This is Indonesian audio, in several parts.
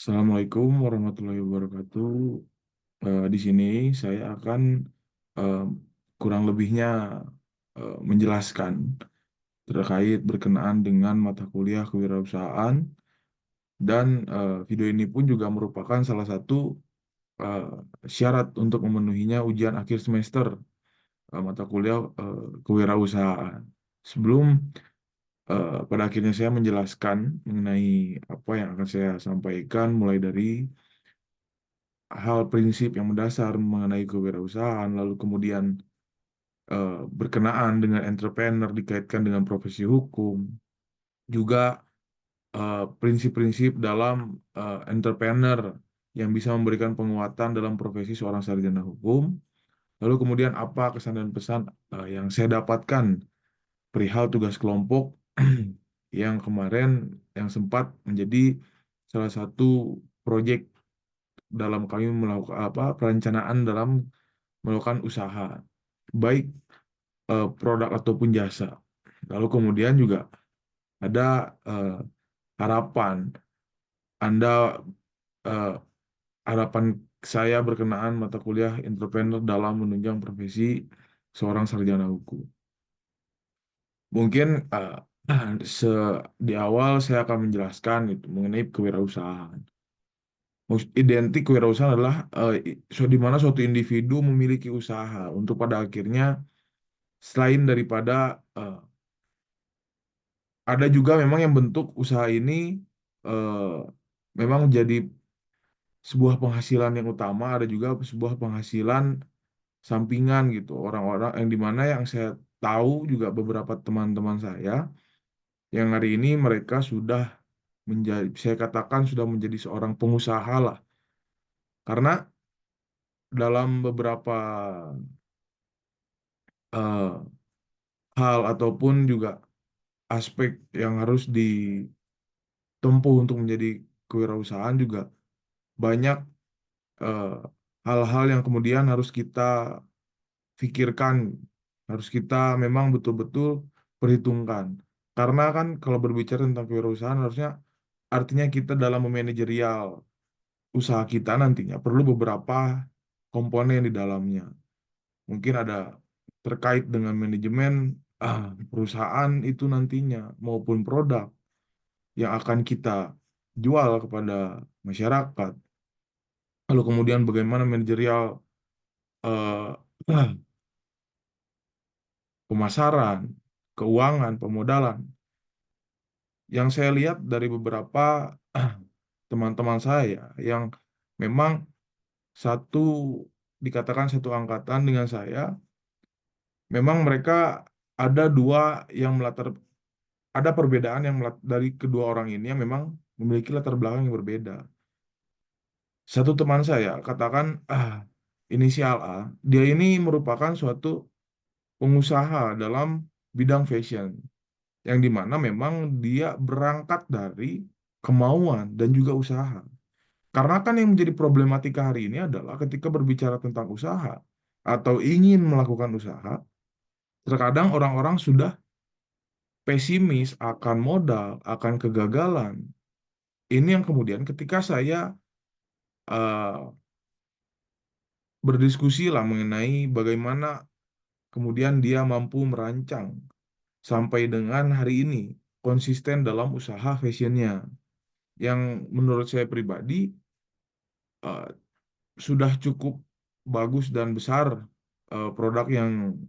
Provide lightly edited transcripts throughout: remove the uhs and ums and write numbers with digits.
Assalamualaikum warahmatullahi wabarakatuh. Di sini saya akan eh, kurang lebihnya menjelaskan terkait berkenaan dengan mata kuliah kewirausahaan dan video ini pun juga merupakan salah satu eh, syarat untuk memenuhinya ujian akhir semester mata kuliah kewirausahaan. Sebelum pada akhirnya saya menjelaskan mengenai apa yang akan saya sampaikan mulai dari hal prinsip yang mendasar mengenai kewirausahaan, lalu kemudian berkenaan dengan entrepreneur dikaitkan dengan profesi hukum, juga prinsip-prinsip dalam entrepreneur yang bisa memberikan penguatan dalam profesi seorang sarjana hukum, lalu kemudian apa kesan dan pesan yang saya dapatkan perihal tugas kelompok yang kemarin yang sempat menjadi salah satu proyek dalam kami melakukan perencanaan dalam melakukan usaha, baik produk ataupun jasa. Lalu kemudian juga ada eh, harapan Anda, eh, harapan saya berkenaan mata kuliah entrepreneur dalam menunjang profesi seorang sarjana hukum. Mungkin se di awal saya akan menjelaskan itu mengenai kewirausahaan. Identik kewirausahaan adalah di mana suatu individu memiliki usaha untuk pada akhirnya selain daripada ada juga memang yang bentuk usaha ini eh, memang jadi sebuah penghasilan yang utama, ada juga sebuah penghasilan sampingan gitu. Orang-orang yang dimana yang saya tahu juga beberapa teman-teman saya yang hari ini mereka sudah menjadi, saya katakan sudah menjadi seorang pengusaha lah. Karena dalam beberapa eh, hal ataupun juga aspek yang harus ditempuh untuk menjadi kewirausahaan juga banyak eh, hal-hal yang kemudian harus kita pikirkan, harus kita memang betul-betul perhitungkan. Karena kan kalau berbicara tentang kewirausahaan harusnya artinya kita dalam memanajerial usaha kita nantinya perlu beberapa komponen di dalamnya. Mungkin ada terkait dengan manajemen perusahaan itu nantinya maupun produk yang akan kita jual kepada masyarakat. Lalu kemudian bagaimana manajerial eh, pemasaran, keuangan, pemodalan. Yang saya lihat dari beberapa teman-teman saya yang memang satu dikatakan satu angkatan dengan saya, memang mereka ada dua yang ada perbedaan yang dari kedua orang ini yang memang memiliki latar belakang yang berbeda. Satu teman saya katakan inisial A, dia ini merupakan suatu pengusaha dalam bidang fashion. Yang dimana memang dia berangkat dari kemauan dan juga usaha. Karena kan yang menjadi problematika hari ini adalah ketika berbicara tentang usaha atau ingin melakukan usaha, terkadang orang-orang sudah pesimis akan modal, akan kegagalan. Ini yang kemudian ketika saya eh, berdiskusi lah mengenai bagaimana kemudian dia mampu merancang sampai dengan hari ini konsisten dalam usaha fashionnya. Yang menurut saya pribadi eh, sudah cukup bagus dan besar produk yang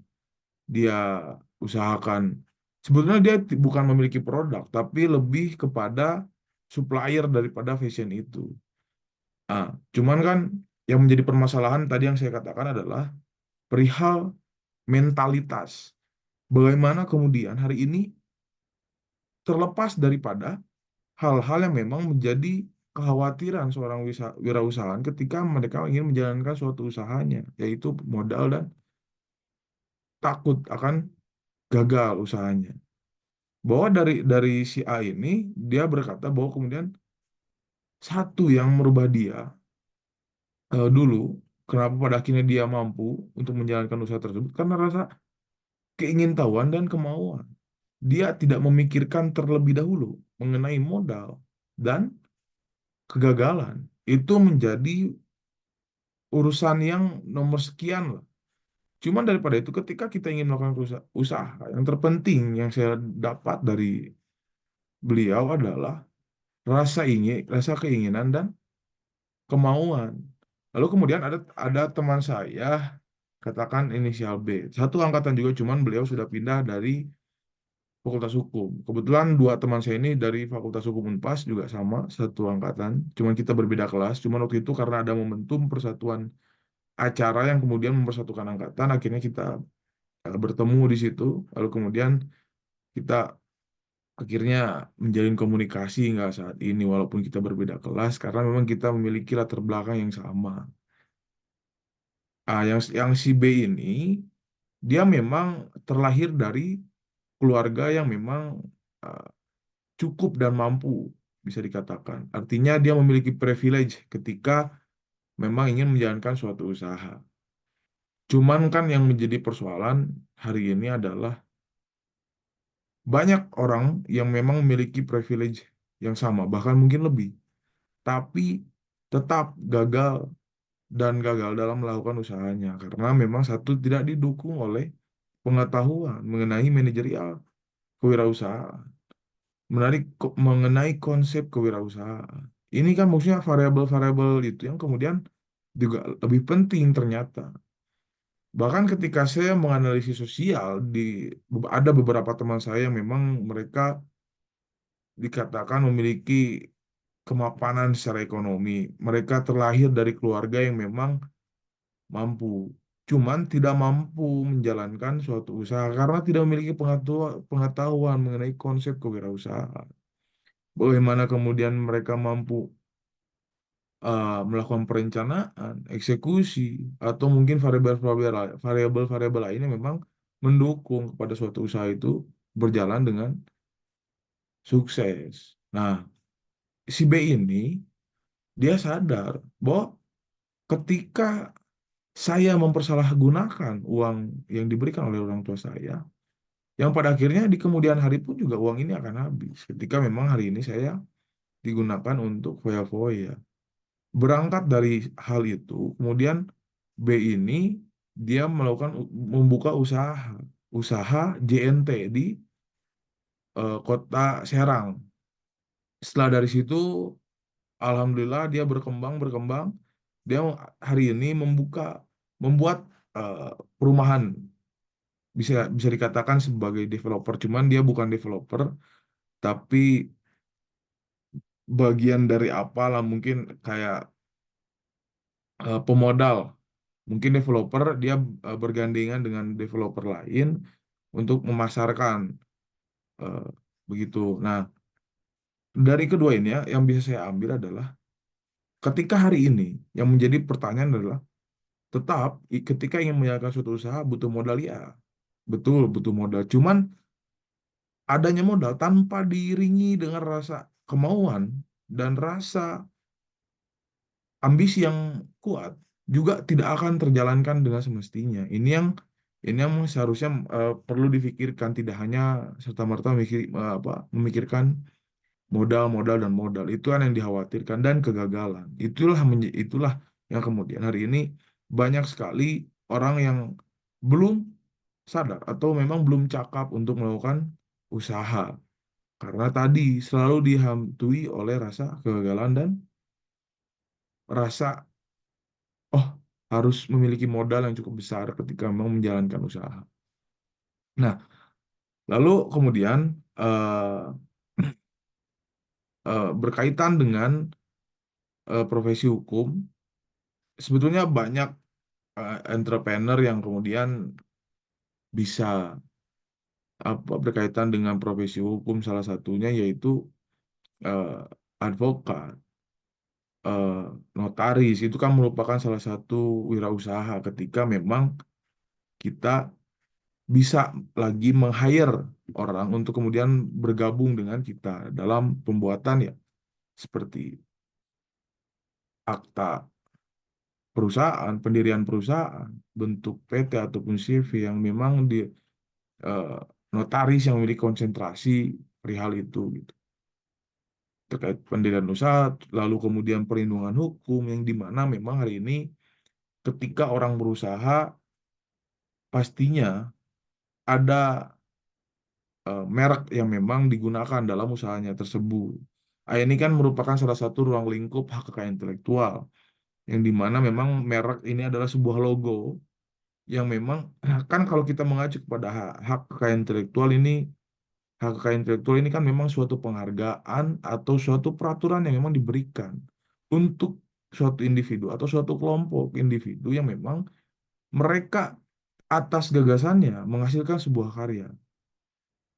dia usahakan. Sebetulnya dia bukan memiliki produk, tapi lebih kepada supplier daripada fashion itu. Ah, cuman kan yang menjadi permasalahan tadi yang saya katakan adalah perihal mentalitas. Bagaimana kemudian hari ini terlepas daripada hal-hal yang memang menjadi kekhawatiran seorang wirausahaan ketika mereka ingin menjalankan suatu usahanya, yaitu modal dan takut akan gagal usahanya. Bahwa dari si A ini dia berkata bahwa kemudian satu yang merubah dia dulu kenapa pada akhirnya dia mampu untuk menjalankan usaha tersebut karena rasa keingintahuan dan kemauan. Dia tidak memikirkan terlebih dahulu mengenai modal dan kegagalan itu menjadi urusan yang nomor sekian lah. Cuman daripada itu, ketika kita ingin melakukan usaha, yang terpenting yang saya dapat dari beliau adalah rasa keinginan dan kemauan. Lalu kemudian ada teman saya, katakan inisial B, satu angkatan juga, cuman beliau sudah pindah dari Fakultas Hukum. Kebetulan dua teman saya ini dari Fakultas Hukum Unpas juga sama, satu angkatan. Cuman kita berbeda kelas. Cuman waktu itu karena ada momentum persatuan acara yang kemudian mempersatukan angkatan, akhirnya kita bertemu di situ. Lalu kemudian kita akhirnya menjalin komunikasi nggak saat ini walaupun kita berbeda kelas karena memang kita memiliki latar belakang yang sama. Yang si B ini dia memang terlahir dari keluarga yang memang ah, cukup dan mampu, bisa dikatakan. Artinya dia memiliki privilege ketika memang ingin menjalankan suatu usaha. Cuman kan yang menjadi persoalan hari ini adalah banyak orang yang memang memiliki privilege yang sama, bahkan mungkin lebih, tapi tetap gagal dalam melakukan usahanya karena memang satu tidak didukung oleh pengetahuan mengenai manajerial kewirausahaan, mengenai konsep kewirausahaan. Ini kan maksudnya variabel-variabel itu yang kemudian juga lebih penting ternyata. Bahkan ketika saya menganalisis sosial, ada beberapa teman saya yang memang mereka dikatakan memiliki kemapanan secara ekonomi. Mereka terlahir dari keluarga yang memang mampu, cuman tidak mampu menjalankan suatu usaha karena tidak memiliki pengetahuan mengenai konsep kewirausahaan. Bagaimana kemudian mereka mampu melakukan perencanaan, eksekusi, atau mungkin variabel-variabel lainnya memang mendukung kepada suatu usaha itu berjalan dengan sukses. Nah, si B ini dia sadar bahwa ketika saya mempersalahgunakan uang yang diberikan oleh orang tua saya, yang pada akhirnya di kemudian hari pun juga uang ini akan habis. Ketika memang hari ini saya digunakan untuk foya-foya. Berangkat dari hal itu, kemudian B ini dia membuka usaha JNT di kota Serang. Setelah dari situ, alhamdulillah dia berkembang. Dia hari ini membuat eh, perumahan, bisa bisa dikatakan sebagai developer. Cuman dia bukan developer, tapi bagian dari apalah mungkin kayak pemodal. Mungkin developer dia bergandengan dengan developer lain untuk memasarkan eh, begitu. Nah, dari kedua ini ya, yang bisa saya ambil adalah ketika hari ini yang menjadi pertanyaan adalah tetap ketika ingin menjalankan suatu usaha butuh modal ya. Betul, butuh modal. Cuman adanya modal tanpa diiringi dengan rasa kemauan dan rasa ambisi yang kuat juga tidak akan terjalankan dengan semestinya. Ini yang seharusnya perlu difikirkan, tidak hanya serta-merta memikirkan modal, modal dan modal. Itu kan yang dikhawatirkan dan kegagalan. Itulah yang kemudian hari ini banyak sekali orang yang belum sadar atau memang belum cakap untuk melakukan usaha karena tadi selalu dihantui oleh rasa kegagalan dan rasa oh harus memiliki modal yang cukup besar ketika memang menjalankan usaha. Nah, lalu kemudian berkaitan dengan profesi hukum, sebetulnya banyak entrepreneur yang kemudian bisa berkaitan dengan profesi hukum, salah satunya yaitu eh, advokat, eh, notaris. Itu kan merupakan salah satu wirausaha ketika memang kita bisa lagi meng-hire orang untuk kemudian bergabung dengan kita dalam pembuatan ya seperti akta perusahaan, pendirian perusahaan, bentuk PT ataupun CV yang memang eh, notaris yang memiliki konsentrasi perihal itu gitu. terkait pendirian usaha, lalu kemudian perlindungan hukum yang di mana memang hari ini ketika orang berusaha pastinya ada merek yang memang digunakan dalam usahanya tersebut. Ini kan merupakan salah satu ruang lingkup hak kekayaan intelektual yang di mana memang merek ini adalah sebuah logo yang memang kan kalau kita mengacu kepada hak kekayaan intelektual ini, hak kekayaan intelektual ini kan memang suatu penghargaan atau suatu peraturan yang memang diberikan untuk suatu individu atau suatu kelompok individu yang memang mereka atas gagasannya menghasilkan sebuah karya.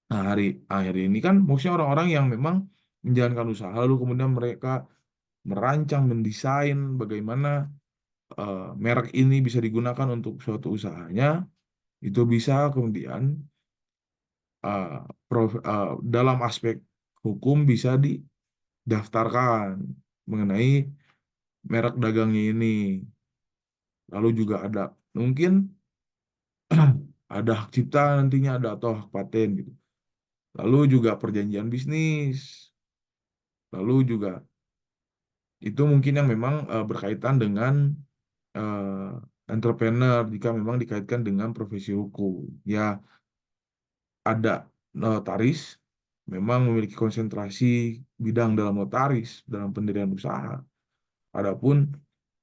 Nah, akhir ini kan maksudnya orang-orang yang memang menjalankan usaha lalu kemudian mereka merancang, mendesain bagaimana merek ini bisa digunakan untuk suatu usahanya, itu bisa kemudian uh, dalam aspek hukum bisa didaftarkan mengenai merek dagangnya ini. Lalu juga ada mungkin ada hak cipta nantinya ada atau hak paten gitu. Lalu juga perjanjian bisnis. Lalu juga itu mungkin yang memang berkaitan dengan entrepreneur jika memang dikaitkan dengan profesi hukum. Ya, ada notaris memang memiliki konsentrasi bidang dalam notaris dalam pendirian usaha. Adapun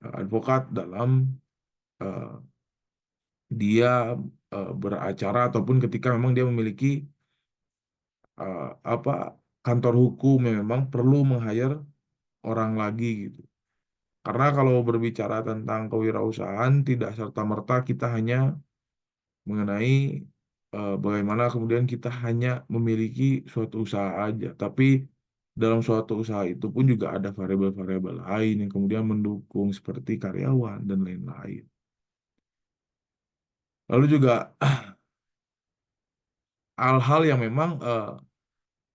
advokat dalam eh, dia beracara ataupun ketika memang dia memiliki apa kantor hukum yang memang perlu meng-hire orang lagi gitu. Karena kalau berbicara tentang kewirausahaan tidak serta-merta kita hanya mengenai bagaimana kemudian kita hanya memiliki suatu usaha aja, tapi dalam suatu usaha itu pun juga ada variabel-variabel lain yang kemudian mendukung seperti karyawan dan lain-lain. Lalu juga hal-hal yang memang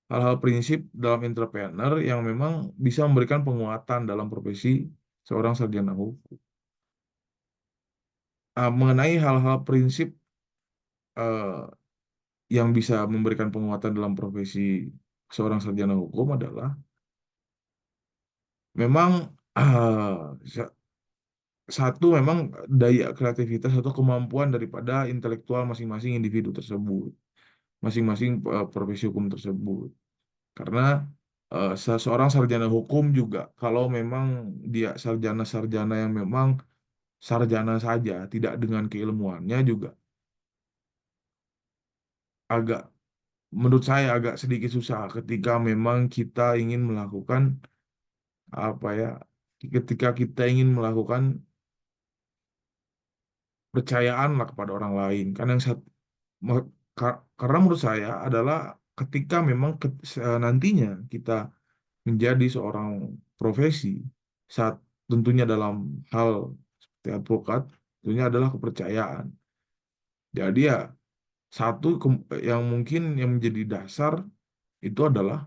hal-hal prinsip dalam entrepreneur yang memang bisa memberikan penguatan dalam profesi seorang sarjana hukum. Mengenai hal-hal prinsip eh, yang bisa memberikan penguatan dalam profesi seorang sarjana hukum adalah memang satu memang daya kreativitas atau kemampuan daripada intelektual masing-masing individu tersebut, masing-masing profesi hukum tersebut. Karena seseorang sarjana hukum juga kalau memang dia sarjana-sarjana yang memang sarjana saja, tidak dengan keilmuannya juga agak, menurut saya agak sedikit susah ketika memang kita ingin melakukan apa ya, ketika kita ingin melakukan percayaan lah kepada orang lain. Karena karena menurut saya adalah ketika memang nantinya kita menjadi seorang profesi saat tentunya dalam hal seperti advokat, tentunya adalah kepercayaan. Jadi ya satu yang mungkin yang menjadi dasar itu adalah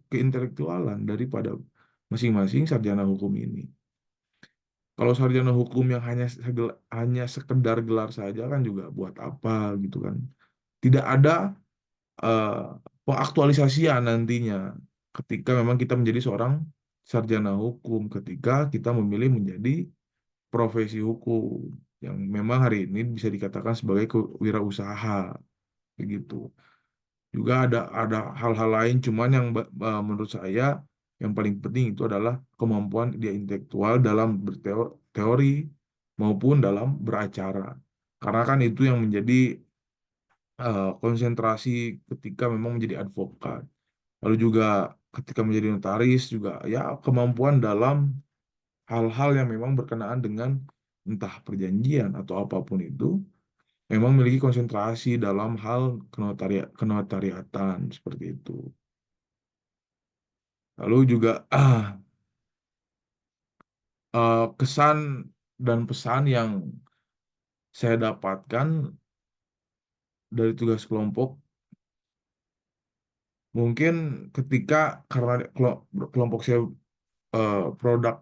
keintelektualan daripada masing-masing sarjana hukum ini. Kalau sarjana hukum yang hanya sekedar gelar saja kan juga buat apa gitu kan. Tidak ada eh, pengaktualisasian nantinya ketika memang kita menjadi seorang sarjana hukum, ketika kita memilih menjadi profesi hukum yang memang hari ini bisa dikatakan sebagai kewirausaha begitu. Juga ada hal-hal lain, cuman yang menurut saya yang paling penting itu adalah kemampuan dia intelektual dalam berteori maupun dalam beracara. Karena kan itu yang menjadi konsentrasi ketika memang menjadi advokat. Lalu juga ketika menjadi notaris juga ya kemampuan dalam hal-hal yang memang berkenaan dengan entah perjanjian atau apapun itu memang memiliki konsentrasi dalam hal kenotariatan seperti itu. Lalu juga kesan dan pesan yang saya dapatkan dari tugas kelompok mungkin ketika karena kelompok saya produk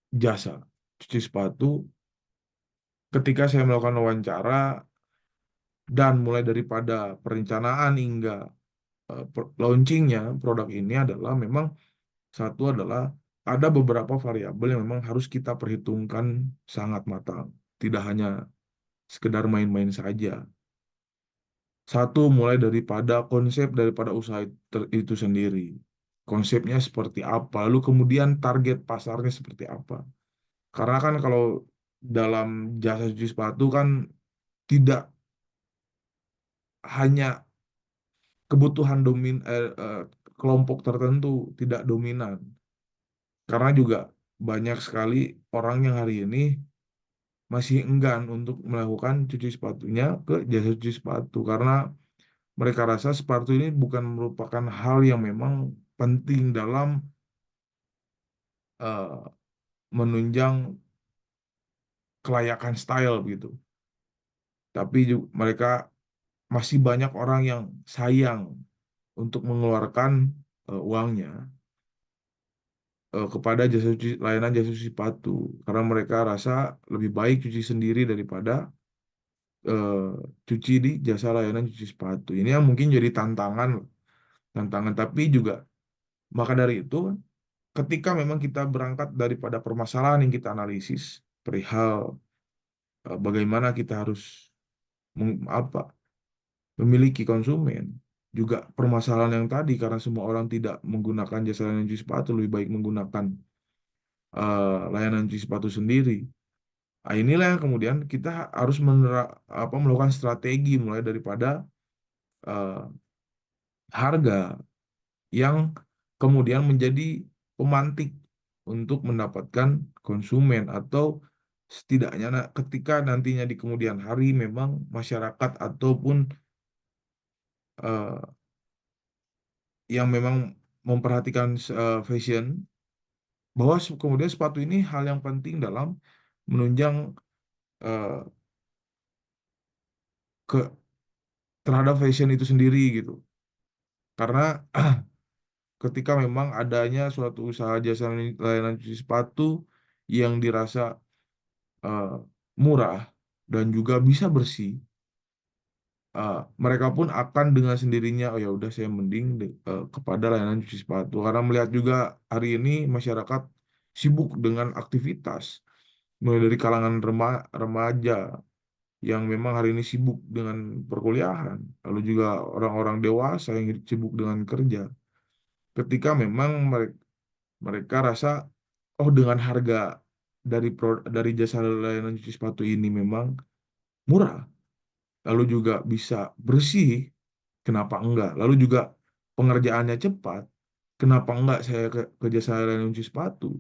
jasa cuci sepatu, ketika saya melakukan wawancara dan mulai daripada perencanaan hingga launchingnya produk ini adalah memang Satu adalah ada beberapa variabel yang memang harus kita perhitungkan sangat matang. Tidak hanya sekedar main-main saja. Satu, mulai daripada konsep daripada usaha itu sendiri. Konsepnya seperti apa, lalu kemudian target pasarnya seperti apa. Karena kan kalau dalam jasa cuci sepatu kan tidak hanya kebutuhan kelompok tertentu, tidak dominan. Karena juga banyak sekali orang yang hari ini masih enggan untuk melakukan cuci sepatunya ke jasa cuci sepatu karena mereka rasa sepatu ini bukan merupakan hal yang memang penting dalam eh, menunjang kelayakan style gitu. Tapi juga mereka masih banyak orang yang sayang untuk mengeluarkan uangnya kepada layanan jasa cuci sepatu karena mereka rasa lebih baik cuci sendiri daripada eh, cuci di jasa layanan cuci sepatu. Ini yang mungkin jadi tantangan tapi juga maka dari itu ketika memang kita berangkat daripada permasalahan yang kita analisis perihal bagaimana kita harus apa memiliki konsumen juga permasalahan yang tadi karena semua orang tidak menggunakan jasa layanan cuci sepatu lebih baik menggunakan layanan cuci sepatu sendiri. Nah, inilah yang kemudian kita harus melakukan strategi mulai daripada eh, harga yang kemudian menjadi pemantik untuk mendapatkan konsumen atau setidaknya ketika nantinya di kemudian hari memang masyarakat ataupun eh, yang memang memperhatikan fashion bahwa kemudian sepatu ini hal yang penting dalam menunjang eh, ke terhadap fashion itu sendiri gitu. Karena ketika memang adanya suatu usaha jasa layanan cuci sepatu yang dirasa eh, murah dan juga bisa bersih, eh, mereka pun akan dengan sendirinya, oh ya udah saya mending kepada layanan cuci sepatu. Karena melihat juga hari ini masyarakat sibuk dengan aktivitas, mulai dari kalangan remaja yang memang hari ini sibuk dengan perkuliahan, lalu juga orang-orang dewasa yang sibuk dengan kerja. Ketika memang mereka rasa, oh dengan harga dari jasa layanan cuci sepatu ini memang murah, lalu juga bisa bersih, kenapa enggak? Lalu juga pengerjaannya cepat, kenapa enggak saya ke jasa layanan cuci sepatu?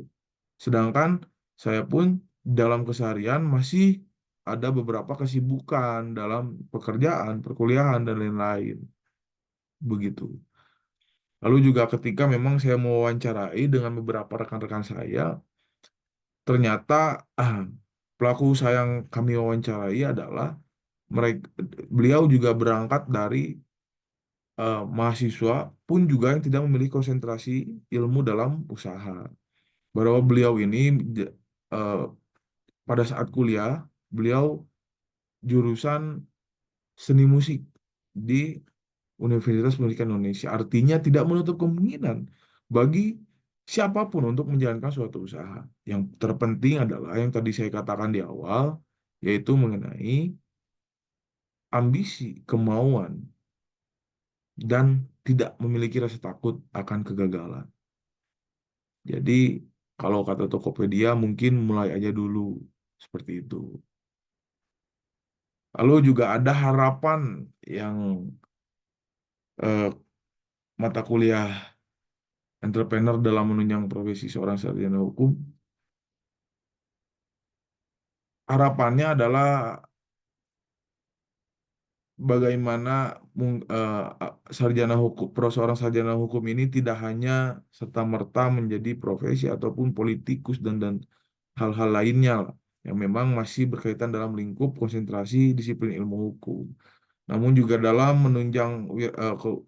Sedangkan saya pun dalam keseharian masih ada beberapa kesibukan dalam pekerjaan, perkuliahan, dan lain-lain. Begitu. Lalu juga ketika memang saya mewawancarai dengan beberapa rekan-rekan saya, ternyata ah, pelaku usaha yang kami wawancarai adalah mereka, beliau juga berangkat dari mahasiswa pun juga yang tidak memiliki konsentrasi ilmu dalam usaha. Bahwa beliau ini eh, pada saat kuliah, beliau jurusan seni musik di Universitas Pendidikan Indonesia. Artinya tidak menutup kemungkinan bagi siapapun untuk menjalankan suatu usaha. Yang terpenting adalah yang tadi saya katakan di awal, yaitu mengenai ambisi, kemauan, dan tidak memiliki rasa takut akan kegagalan. Jadi, kalau kata Tokopedia, mungkin mulai aja dulu seperti itu. Lalu juga ada harapan yang eh, mata kuliah entrepreneur dalam menunjang profesi seorang sarjana hukum. Harapannya adalah bagaimana sarjana hukum, seorang sarjana hukum ini tidak hanya serta-merta menjadi profesi ataupun politikus dan hal-hal lainnya lah, yang memang masih berkaitan dalam lingkup konsentrasi disiplin ilmu hukum. Namun juga dalam menunjang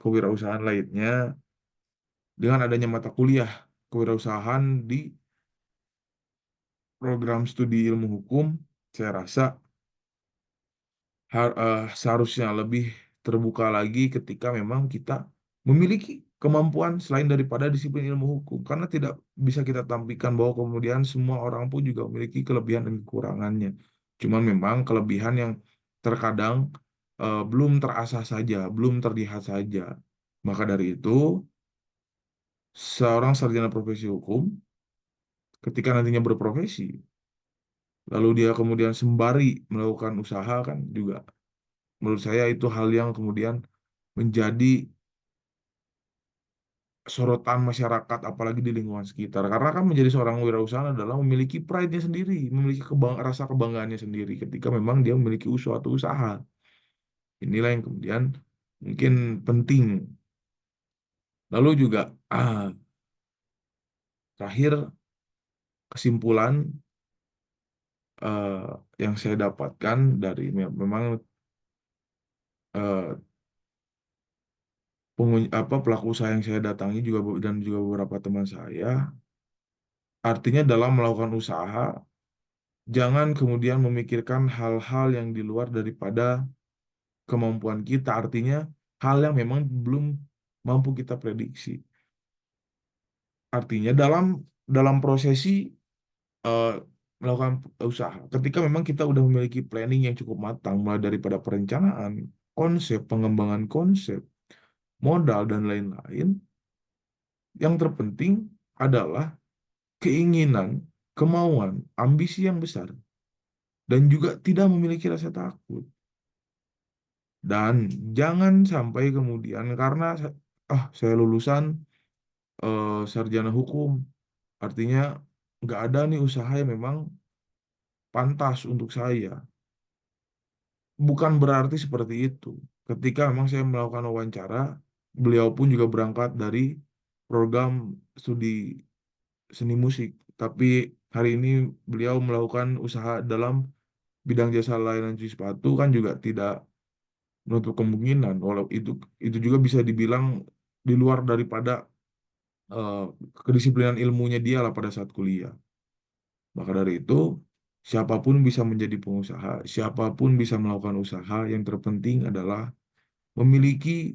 kewirausahaan lainnya dengan adanya mata kuliah kewirausahaan di program studi ilmu hukum, saya rasa seharusnya lebih terbuka lagi ketika memang kita memiliki kemampuan selain daripada disiplin ilmu hukum. Karena tidak bisa kita tampilkan bahwa kemudian semua orang pun juga memiliki kelebihan dan kekurangannya. Cuman memang kelebihan yang terkadang belum terasah saja, belum terlihat saja. Maka dari itu, seorang sarjana profesi hukum ketika nantinya berprofesi, lalu dia kemudian sembari melakukan usaha kan juga menurut saya itu hal yang kemudian menjadi sorotan masyarakat apalagi di lingkungan sekitar karena kan menjadi seorang wirausaha adalah memiliki pride-nya sendiri, memiliki rasa kebanggaannya sendiri ketika memang dia memiliki suatu usaha. Inilah yang kemudian mungkin penting. Lalu juga terakhir kesimpulan eh, yang saya dapatkan dari memang eh, pelaku usaha yang saya datangi juga dan juga beberapa teman saya, artinya dalam melakukan usaha jangan kemudian memikirkan hal-hal yang di luar daripada kemampuan kita, artinya hal yang memang belum mampu kita prediksi. Artinya dalam dalam prosesi eh, melakukan usaha, ketika memang kita udah memiliki planning yang cukup matang, mulai daripada perencanaan, konsep, pengembangan konsep, modal, dan lain-lain, yang terpenting adalah keinginan, kemauan, ambisi yang besar, dan juga tidak memiliki rasa takut. Dan jangan sampai kemudian karena saya lulusan sarjana hukum, artinya nggak ada nih usaha yang memang pantas untuk saya. Bukan berarti seperti itu. Ketika memang saya melakukan wawancara, beliau pun juga berangkat dari program studi seni musik. Tapi hari ini beliau melakukan usaha dalam bidang jasa layanan cuci sepatu kan juga tidak menutup kemungkinan. Walau itu juga bisa dibilang di luar daripada eh, kedisiplinan ilmunya dia lah pada saat kuliah. Maka dari itu, siapapun bisa menjadi pengusaha, siapapun bisa melakukan usaha. Yang terpenting adalah memiliki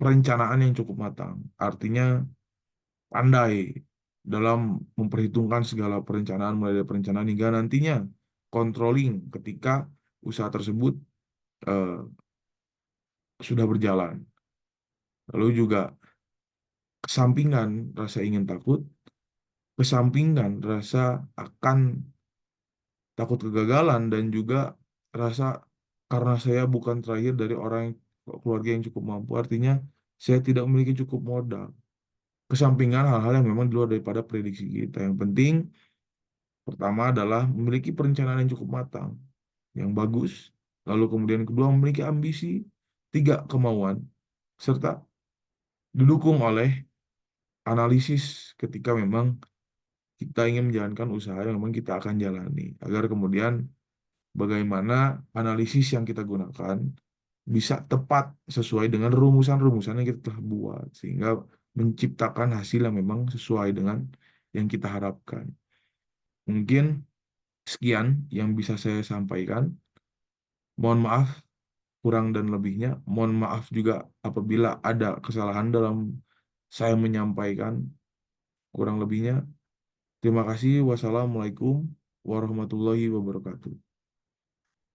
perencanaan yang cukup matang. Artinya pandai dalam memperhitungkan segala perencanaan mulai dari perencanaan hingga nantinya controlling ketika usaha tersebut eh, sudah berjalan. Lalu juga kesampingan rasa ingin takut, kesampingan rasa akan takut kegagalan dan juga rasa karena saya bukan terakhir dari orang keluarga yang cukup mampu, artinya saya tidak memiliki cukup modal. Kesampingan hal-hal yang memang di luar daripada prediksi kita. Yang penting pertama adalah memiliki perencanaan yang cukup matang, yang bagus. Lalu kemudian kedua memiliki ambisi, tiga kemauan, serta didukung oleh analisis ketika memang kita ingin menjalankan usaha yang memang kita akan jalani. Agar kemudian bagaimana analisis yang kita gunakan bisa tepat sesuai dengan rumusan-rumusan yang kita telah buat sehingga menciptakan hasil yang memang sesuai dengan yang kita harapkan. Mungkin sekian yang bisa saya sampaikan. Mohon maaf kurang dan lebihnya. Mohon maaf juga apabila ada kesalahan dalam saya menyampaikan kurang lebihnya. Terima kasih. Wassalamualaikum warahmatullahi wabarakatuh.